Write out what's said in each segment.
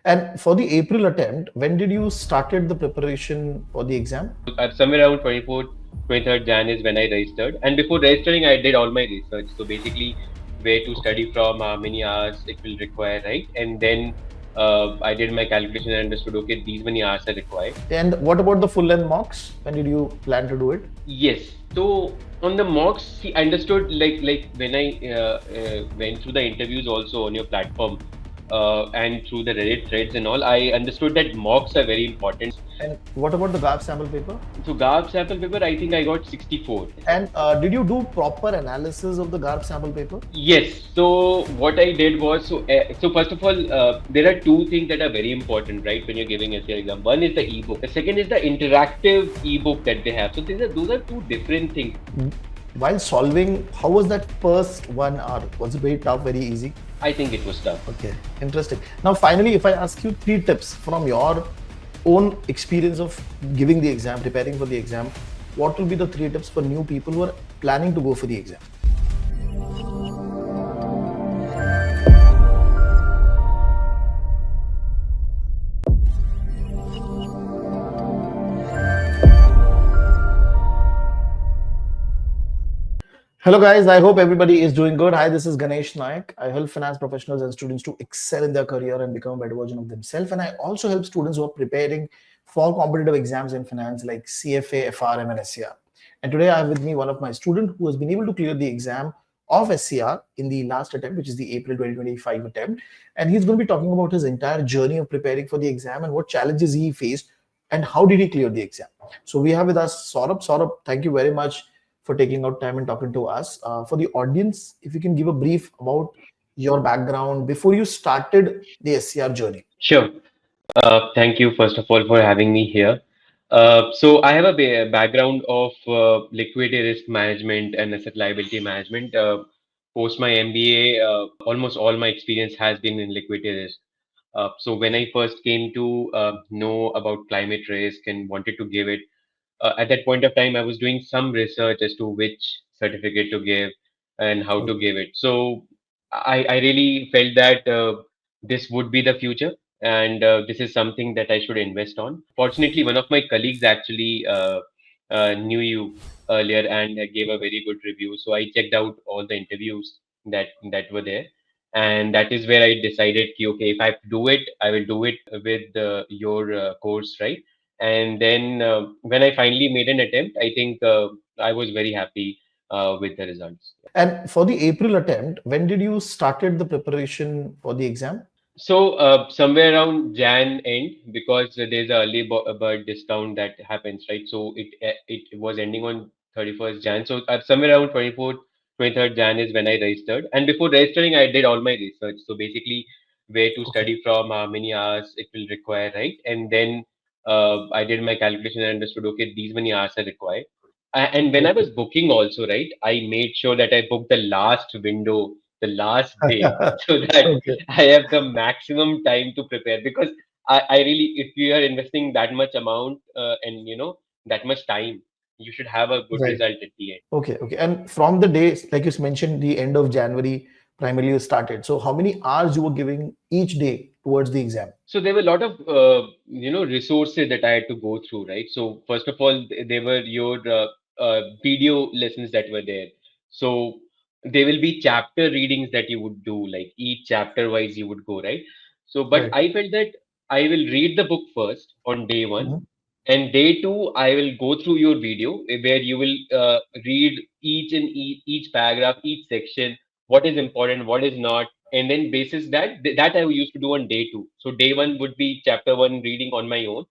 And for the April attempt, when did you started the preparation for the exam? Somewhere around 24th, 23rd Jan is when I registered. And before registering, I did all my research. So basically, where to Okay. study from, how many hours it will require, right? And then I did my calculation and understood, okay, these many hours are required. And what about the full length mocks? When did you plan to do it? Yes. So on the mocks, see, I understood like when I went through the interviews also on your platform and through the Reddit threads and all, I understood that mocks are very important. And what about the GARP sample paper? So GARP sample paper, I think I got 64. And did you do proper analysis of the GARP sample paper? Yes. So what I did was so first of all, there are two things that are very important, right? When you're giving SER exam, one is the ebook. The second is the interactive ebook that they have. So those are two different things. While solving, how was that first 1 hour? Was it very tough, very easy? I think it was tough. Okay, interesting. Now, finally, if I ask you three tips from your own experience of giving the exam, preparing for the exam, what will be the three tips for new people who are planning to go for the exam? Hello, guys. I hope everybody is doing good. Hi, this is Ganesh Naik. I help finance professionals and students to excel in their career and become a better version of themselves. And I also help students who are preparing for competitive exams in finance like CFA, FRM, and SCR. And today I have with me one of my students who has been able to clear the exam of SCR in the last attempt, which is the April 2025 attempt. And he's going to be talking about his entire journey of preparing for the exam and what challenges he faced and how did he clear the exam. So we have with us Saurabh. Saurabh, thank you very much for taking out time and talking to us. For the audience, if you can give a brief about your background before you started the SCR journey. Sure. Thank you, first of all, for having me here. So I have a background of liquidity risk management and asset liability management. Post my MBA, almost all my experience has been in liquidity risk. So when I first came to know about climate risk and wanted to give it, at that point of time, I was doing some research as to which certificate to give and how to give it. So I really felt that this would be the future and this is something that I should invest on. Fortunately, one of my colleagues actually knew you earlier and gave a very good review. So I checked out all the interviews that were there. And that is where I decided, ki, okay, if I have to do it, I will do it with your course, right? And then when I finally made an attempt, I think I was very happy with the results. And for the April attempt, when did you started the preparation for the exam? So somewhere around Jan end, because there's a early bird discount that happens, right? So it was ending on 31st Jan. So somewhere around 24th, 23rd Jan is when I registered. And before registering, I did all my research. So basically, where to Okay. study from, how many hours it will require, right? And then I did my calculation and understood, okay, these many hours are required. And when I Okay. was booking also, right, I made sure that I booked the last window, the last day, so that Okay. I have the maximum time to prepare. Because I really, if you are investing that much amount and that much time, you should have a good Right. result at the end. Okay. Okay. And from the day, like you mentioned, the end of January, primarily you started. So how many hours you were giving each day towards the exam? So there were a lot of resources that I had to go through, right? So first of all, there were your video lessons that were there. So there will be chapter readings that you would do, like each chapter wise you would go, right? So, but Right. I felt that I will read the book first on day one, Mhm. and day two I will go through your video where you will read each paragraph, each section, what is important, what is not, and then basis that I used to do on day two. So day one would be chapter one reading on my own,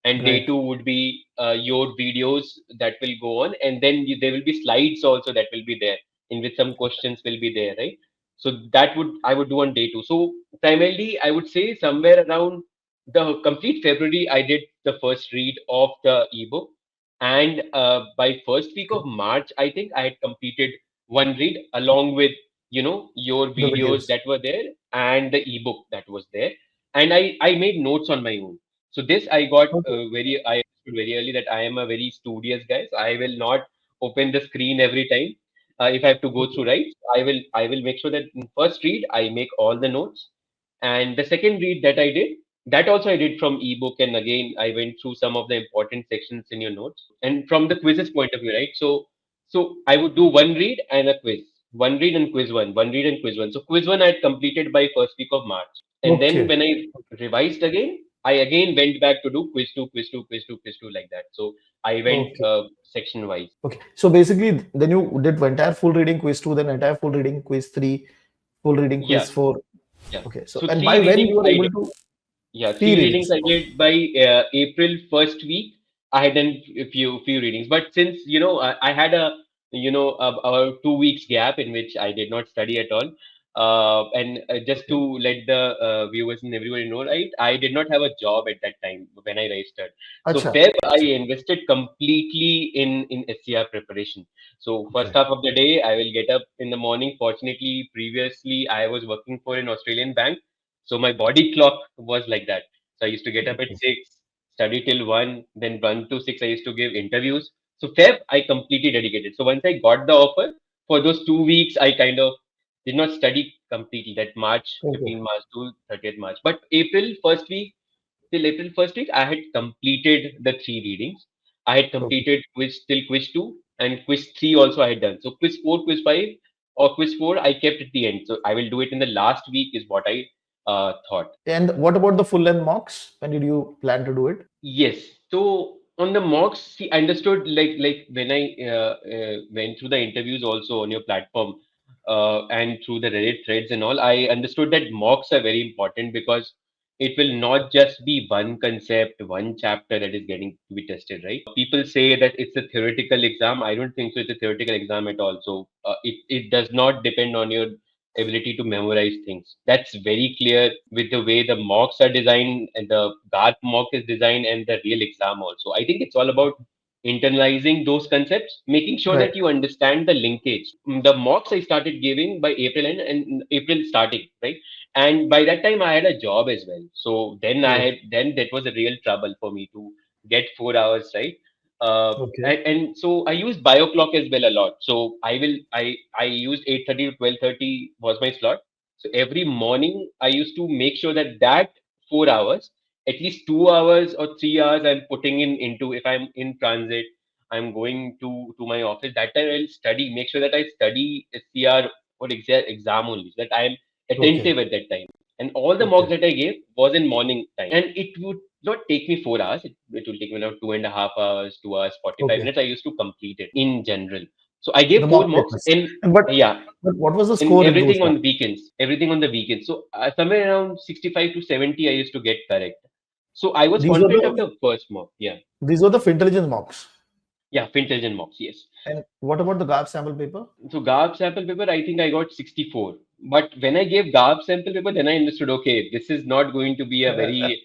and day Right. two would be your videos that will go on, and then there will be slides also that will be there, in which some questions will be there, right? So that would I would do on day two. So primarily, I would say somewhere around the complete February, I did the first read of the ebook, and by first week Okay. of March, I think I had completed one read along with your The videos videos. that were there and the ebook that was there, and I made notes on my own. So this I got Okay. I understood very early that I am a very studious guy. So I will not open the screen every time. If I have to go Okay. through, right, I will make sure that in first read I make all the notes, and the second read that I did, That also I did from ebook, and again I went through some of the important sections in your notes. And from the quizzes point of view, right? So I would do one read and a quiz, one read and quiz one, one read and quiz one. So quiz one I had completed by first week of March, and then Okay. when I revised again, I again went back to do quiz two, quiz two, quiz two, quiz two, like that. So I went Okay. section wise. Okay. So basically, then you did entire full reading quiz two, then entire full reading quiz three, full reading Yeah, quiz four. yeah. Okay. So So and three by when readings you were I able did. to Yeah, three three readings readings? I did by April first week. I had done a few readings, but since I had a 2 weeks gap in which I did not study at all. And just to Okay. let the viewers and everybody know, right, I did not have a job at that time when I registered. So Acha. Feb, I Acha. invested completely in SCR preparation. So first Okay. half of the day, I will get up in the morning. Fortunately, previously I was working for an Australian bank, so my body clock was like that. So I used to get up at Okay. 6, study till 1, then 1 to 6 I used to give interviews. So Feb I completely dedicated. So once I got the offer, for those 2 weeks I kind of did not study completely. That March, Okay. 15 March to 30th March. But April first week till April first week, I had completed the three readings. I had Okay. completed quiz till quiz two, and quiz three also I had done. So quiz four, quiz five, or quiz four I kept at the end. So I will do it in the last week is what I thought. And what about the full length mocks? When did you plan to do it? Yes. So on the mocks, see, I understood like when I went through the interviews also on your platform and through the Reddit threads and all, I understood that mocks are very important because it will not just be one concept, one chapter that is getting to be tested, right? People say that it's a theoretical exam. I don't think so. It's a theoretical exam at all. So it does not depend on your ability to memorize things. That's very clear with the way the mocks are designed and the GARP mock is designed and the real exam also. I think it's all about internalizing those concepts, making sure Right. that you understand the linkage. The mocks I started giving by April and April starting, right? And by that time I had a job as well. So then Oh, then that was a real trouble for me to get 4 hours, right? okay. And so I use bio clock as well a lot. So I used 8:30 to 12:30 was my slot. So every morning I used to make sure that 4 hours, at least 2 hours or 3 hours, I'm putting into, if I'm in transit, I'm going to my office. That time I'll study, make sure that I study SCR for exam only, so that I'm Okay. attentive at that time. And all the mocks Okay. that I gave was in morning time, and it would not take me 4 hours. It will take me around 2.5 hours, 2 hours, 45 Okay. minutes. I used to complete it in general. So I gave The four mock mocks, papers. and And yeah, but what was the in score in those everything on mocks? the weekends, everything on the weekends. So somewhere around 65 to 70, I used to get correct. So I was These were confident the after first mock. Yeah, Fintelligence mocks. yeah, Fintelligent mocks. Yes. And what about the GARP sample paper? So GARP sample paper, I think I got 64. But when I gave GARP sample paper, then I understood, okay, this is not going to be a very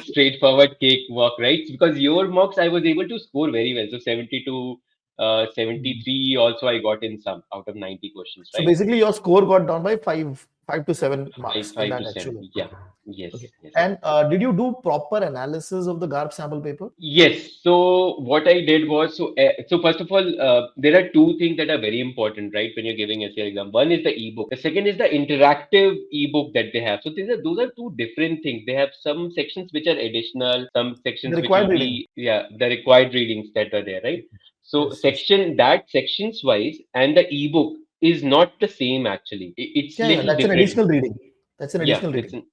straightforward cakewalk, right? Because your mocks, I was able to score very well. So 70 to Mhm. 73 also I got in some out of 90 questions, So right? basically, your score got down by 5 to 7 marks in 5 that to 7. actual. Yeah. Yes. Okay. Yes. And did you do proper analysis of the GARP sample paper? Yes. So what I did was, so first of all, there are two things that are very important, right? When you're giving SER exam, one is the ebook. The second is the interactive ebook that they have. So those are two different things. They have some sections which are additional, some The sections which required will reading. be, yeah, the required readings that are there, right? So Yes. Yes. sections wise and the ebook is not the same actually. It's Yeah. Yeah. little That's an different. additional reading. That's an Yeah, additional it's reading.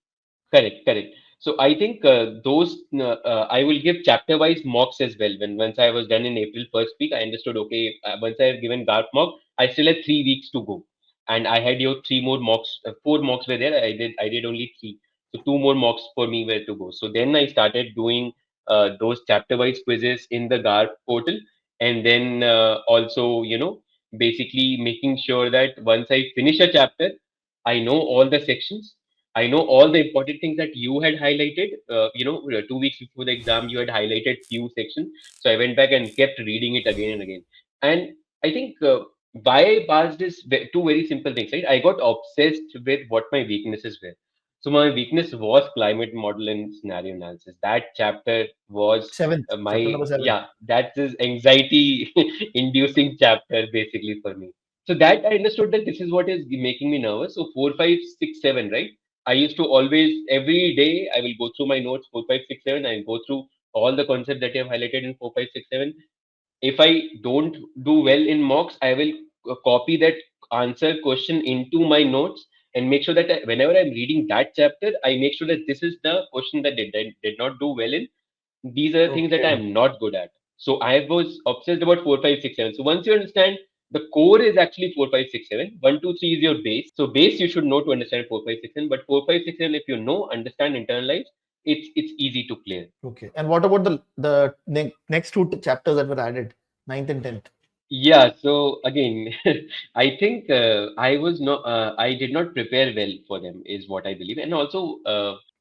correct, correct. So I think I will give chapter wise mocks as well. When once I was done in April first week, I understood. Okay, once I have given GARP mock, I still had 3 weeks to go, and I had your three more mocks. Four mocks were there. I did only three, so two more mocks for me were to go. So then I started doing those chapter wise quizzes in the GARP portal, and then also basically making sure that once I finish a chapter, I know all the sections. I know all the important things that you had highlighted. 2 weeks before the exam, you had highlighted few sections. So I went back and kept reading it again and again. And I think why I passed is two very simple things, right? I got obsessed with what my weaknesses were. So my weakness was climate model and scenario analysis. That chapter was Seventh. Chapter my, number 7. yeah, that is anxiety inducing chapter basically for me. So that I understood that this is what is making me nervous. So 4, 5, 6, 7, right? I used to always, every day, I will go through my notes, 4, 5, 6, 7. I go through all the concepts that I have highlighted in 4, 5, 6, 7. If I don't do well in mocks, I will copy that answer question into my notes and make sure that whenever I'm reading that chapter, I make sure that this is the question that did not do well in. These are the things that Okay. I'm not good at. So I was obsessed about 4, 5, 6, 7. So once you understand the core is actually 4, 5, 6, 7. 1, 2, 3 is your base. So base you should know to understand 4, 5, 6, 7. But 4, 5, 6, 7, if you know, understand, internalize, it's easy to clear. Okay. And what about the next two chapters that were added, ninth and 10th? Yeah, so again, I think I did not prepare well for them, is what I believe. And also,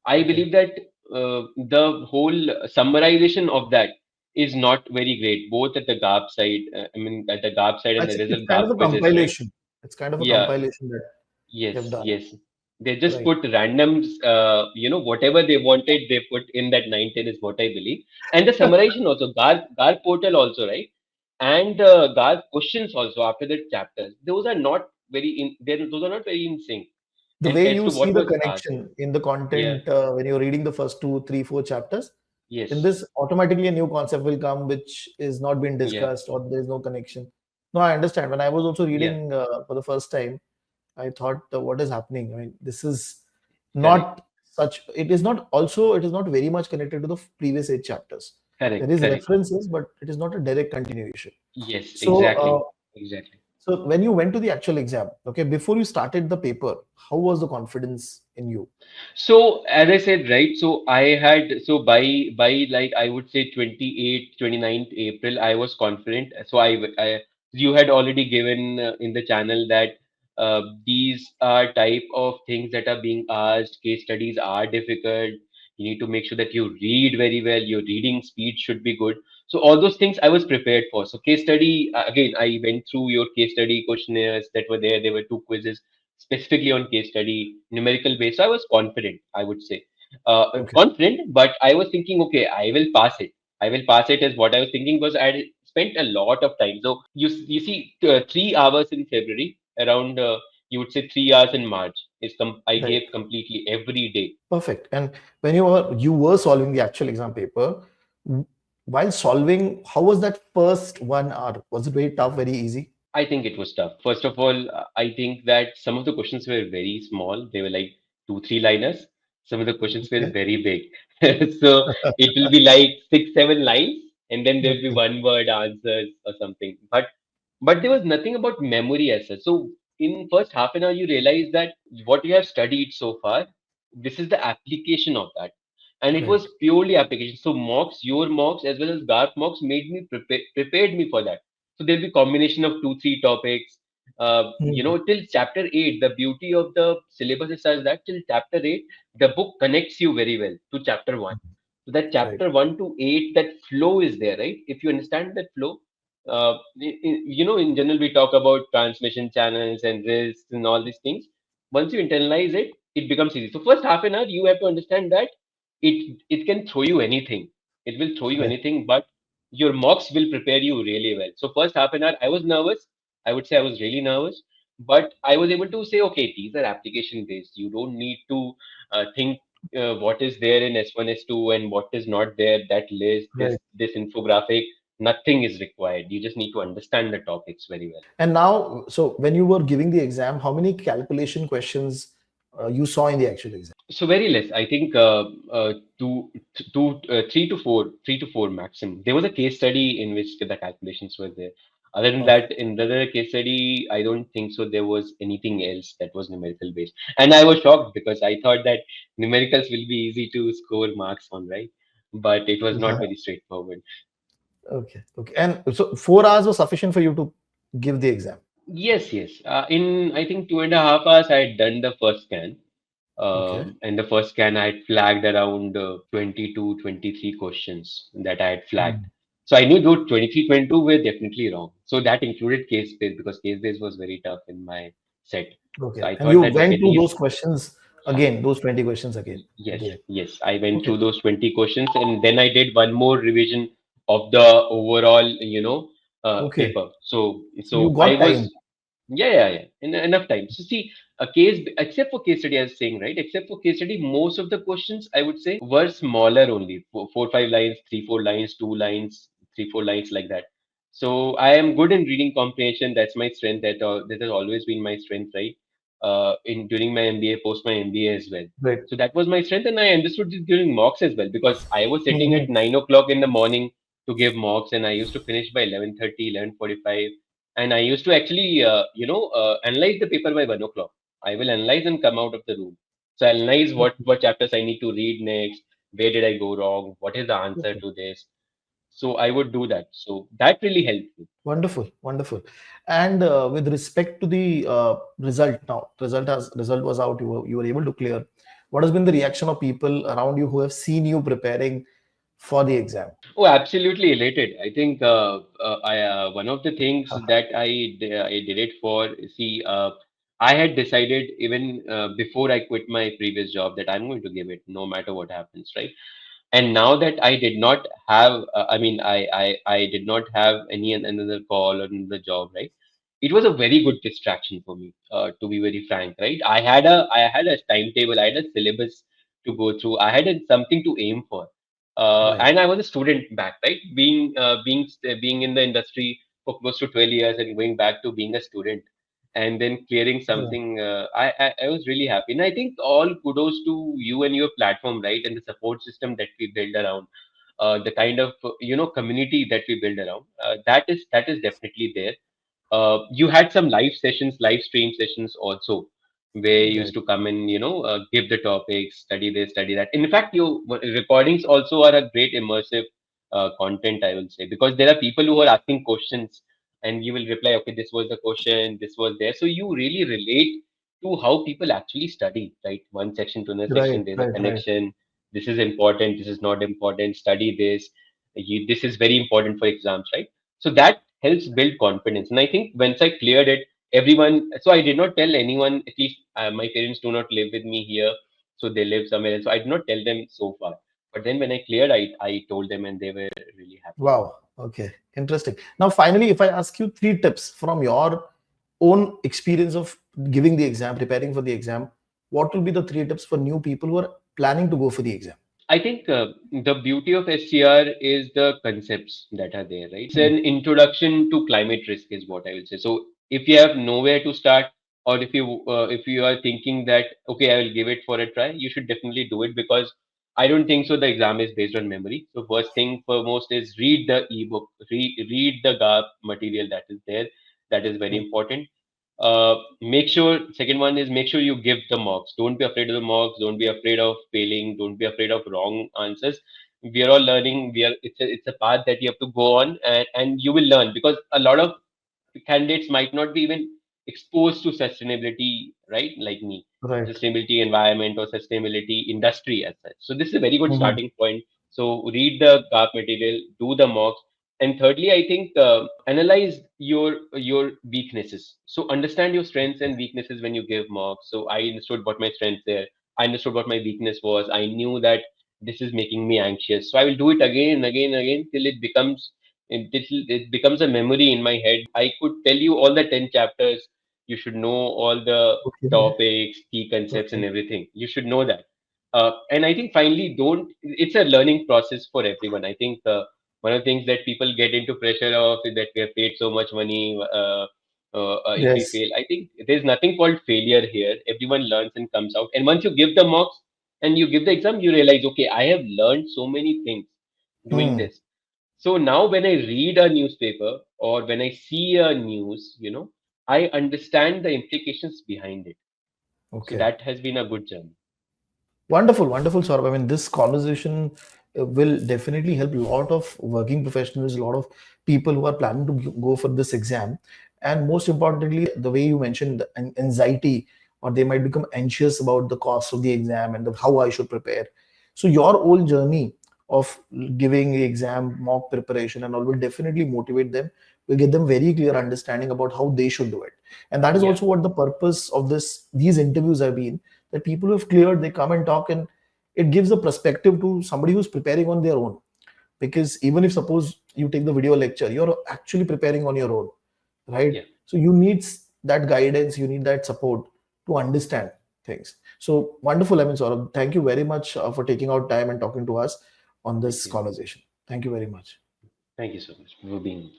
I Okay. believe that the whole summarization of that is not very great, both at the GARP side, I mean, at the GARP side, and the It's result kind of GARP a quizzes, right? compilation. It's kind of a Yeah, compilation that you have yes, done. yes. They just Right. put randoms, whatever they wanted, they put in that 9, 10 is what I believe. And the summarization also, GARP portal also, right? And GARP questions also after the chapters. Those are not those are not very in sync The and way as you to see what the was asked. connection in the Yeah, content when you're reading the first two, three, four chapters, in yes, this automatically a new concept will come which is not been yeah, discussed or there is no connection. No, I understand. When I was also yeah, reading for the first time, I thought, what is happening? I mean, this is correct, not such. It is not also. It is not very much connected to the previous eight chapters. There correct, is correct. references, but it is not a direct continuation. Yes, So, exactly, exactly. so when you went to the actual exam, okay, before you started the paper, how was the confidence in you? So as I said, right, so I had, so by like I would say 28th, 29th April, I was confident. So I you had already given in the channel that these are type of things that are being asked. Case studies are difficult. You need to make sure that you read very well. Your reading speed should be good. So all those things I was prepared for. So case study, again, I went through your case study questionnaires that were there. There were two quizzes specifically on case study, numerical based. So I was confident, I would say. Okay, Confident, but I was thinking, okay, I will pass it. I will pass it is what I was thinking because I had spent a lot of time. So you see, 3 hours in February, around you would say 3 hours in March I right, gave completely every day. perfect. And when you were solving the actual exam paper, w- while solving, how was that first 1 hour? Was it very tough, very easy? I think it was tough. First of all, I think that some of the questions were very small. They were like two, three liners. Some of the questions were Okay, very big. So it will be like 6, 7 lines, and then there will be okay, one word answers or something. But there was nothing about memory as such. So in first half an hour, you realize that what you have studied so far, this is the application of that. And it right. was purely application. So mocks, your mocks as well as GARP mocks made me prepared me for that. So there'll be combination of two, three topics. Hmm, Till chapter 8, the beauty of the syllabus is such that till chapter 8, the book connects you very well to chapter 1. So that right, chapter 1 to 8, that flow is there, right? If you understand that flow, in general, we talk about transmission channels and risks and all these things. Once you internalize it, it becomes easy. So first half an hour, you have to understand that it can throw you anything. It will throw you right. anything, but your mocks will prepare you really well. So first half an hour, I was nervous. I would say I was really nervous, but I was able to say, okay, these are application based. You don't need to think what is there in S1, S2, and what is not there. That list, Right. this infographic, nothing is required. You just need to understand the topics very well. And now, so when you were giving the exam, how many calculation questions you saw in the actual exam? So very less. I think three to four maximum. There was a case study in which the calculations were there. Other than Okay. that, in the other case study, I don't think so. There was anything else that was numerical based, and I was shocked because I thought that numericals will be easy to score marks on, right? But it was not very straightforward. Okay. Okay. And so 4 hours was sufficient for you to give the exam. Yes, yes. In I think 2.5 hours, I had done the first scan. Okay. And the first scan, I had flagged around 22, 23 questions that I had flagged. Hmm. So I knew those 23, 22 were definitely wrong. So that included case based because case based was very tough in my set. So Okay. I And thought you that, okay, went through these, those questions again, those 20 questions again at yes, the end. yes, I went Okay. through those 20 questions and then I did one more revision of the overall, Okay. paper. So, So you I got time. was Enough time. So see, a case, except for case study, I was saying, right? Except for case study, most of the questions I would say were smaller only, four, 5 lines, three, 4 lines, 2 lines, three, 4 lines like that. So I am good in reading comprehension. That's my strength. That has always been my strength, right? In during my MBA, post my MBA as well. Right. So that was my strength, and I understood it during mocks as well because I was sitting at Mhm. 9 o'clock in the morning to give mocks, and I used to finish by 11:30, 11:45, and I used to actually, analyze the paper by 1 o'clock. I will analyze and come out of the room. So analyze what chapters I need to read next. Where did I go wrong? What is the answer Okay. to this? So I would do that. So that really helped me. Wonderful, wonderful. And with respect to the result, now result was out. You were able to clear. What has been the reaction of people around you who have seen you preparing for the exam? Oh, absolutely elated. I think one of the things that I did it for. See, I had decided even before I quit my previous job that I'm going to give it no matter what happens, right? And now that I did not have, I mean, I did not have another call or another job, right? It was a very good distraction for me, to be very frank, right? I had a timetable, I had a syllabus to go through, I had something to aim for, Right. and I was a student back, right? Being in the industry for close to 12 years and going back to being a student and then clearing Yeah. something, I was really happy. And I think all kudos to you and your platform, right? And the support system that we build around, the kind of community that we build around. That is definitely there. You had some live sessions, live stream sessions also, where you used Right. to come and give the topics, study this, study that. In fact, your recordings also are a great immersive content, I will say, because there are people who are asking questions, and you will reply, okay, this was the question, this was there. So you really relate to how people actually study, right? One section to another Right. section, there's a Right. Right. connection. This is important. This is not important. Study this. This is very important for exams, right? So that helps build confidence. And I think once I cleared it, everyone, so I did not tell anyone, at least my parents do not live with me here. So they live somewhere else. So I did not tell them so far. But then when I cleared, I told them and they were really happy. Wow. Okay. Interesting. Now, finally, if I ask you three tips from your own experience of giving the exam, preparing for the exam, what will be the three tips for new people who are planning to go for the exam? I think the beauty of SCR is the concepts that are there, right? It's Hmm. an introduction to climate risk, is what I will say. So if you have nowhere to start, or if you are thinking that okay, I will give it for a try, you should definitely do it because I don't think so. The exam is based on memory. So first thing foremost is read the ebook, read the GARP material that is there. That is very important. Make sure, second one is make sure you give the mocks. Don't be afraid of the mocks. Don't be afraid of failing. Don't be afraid of wrong answers. We are all learning. It's a path that you have to go on, and you will learn because a lot of candidates might not be even exposed to sustainability, right? Like me, Right. sustainability environment or sustainability industry as such. So this is a very good Hmm. starting point. So read the GARP material, do the mocks, and thirdly, I think analyze your weaknesses. So understand your strengths and weaknesses when you give mocks. So I understood what my strengths there. I understood what my weakness was. I knew that this is making me anxious. So I will do it again and again and again till it becomes a memory in my head. I could tell you all the 10 chapters. You should know all the Okay. topics, key concepts, and Okay. everything. You should know that. And I think finally, don't. It's a learning process for everyone. I think one of the things that people get into pressure of is that we have paid so much money. If we Yes. fail, I think there's nothing called failure here. Everyone learns and comes out. And once you give the mocks and you give the exam, you realize, okay, I have learned so many things doing Hmm. this. So now when I read a newspaper or when I see a news, I understand the implications behind it. So Okay. that has been a good journey. Wonderful, wonderful, Saurabh. I mean, this conversation will definitely help a lot of working professionals, a lot of people who are planning to go for this exam. And most importantly, the way you mentioned anxiety, or they might become anxious about the cost of the exam and how I should prepare. So, your whole journey of giving the exam, mock preparation, and all will definitely motivate them. Will get them very clear understanding about how they should do it. And that is Yeah, also what the purpose of these interviews have been, that people who have cleared, they come and talk, and it gives a perspective to somebody who's preparing on their own. Because even if suppose you take the video lecture, you're actually preparing on your own, right? yeah, So you need that guidance, you need that support to understand things. So wonderful. I mean, Saurabh, thank you very much for taking out time and talking to us on Thank this you. conversation. Thank you very much. Thank you so much for being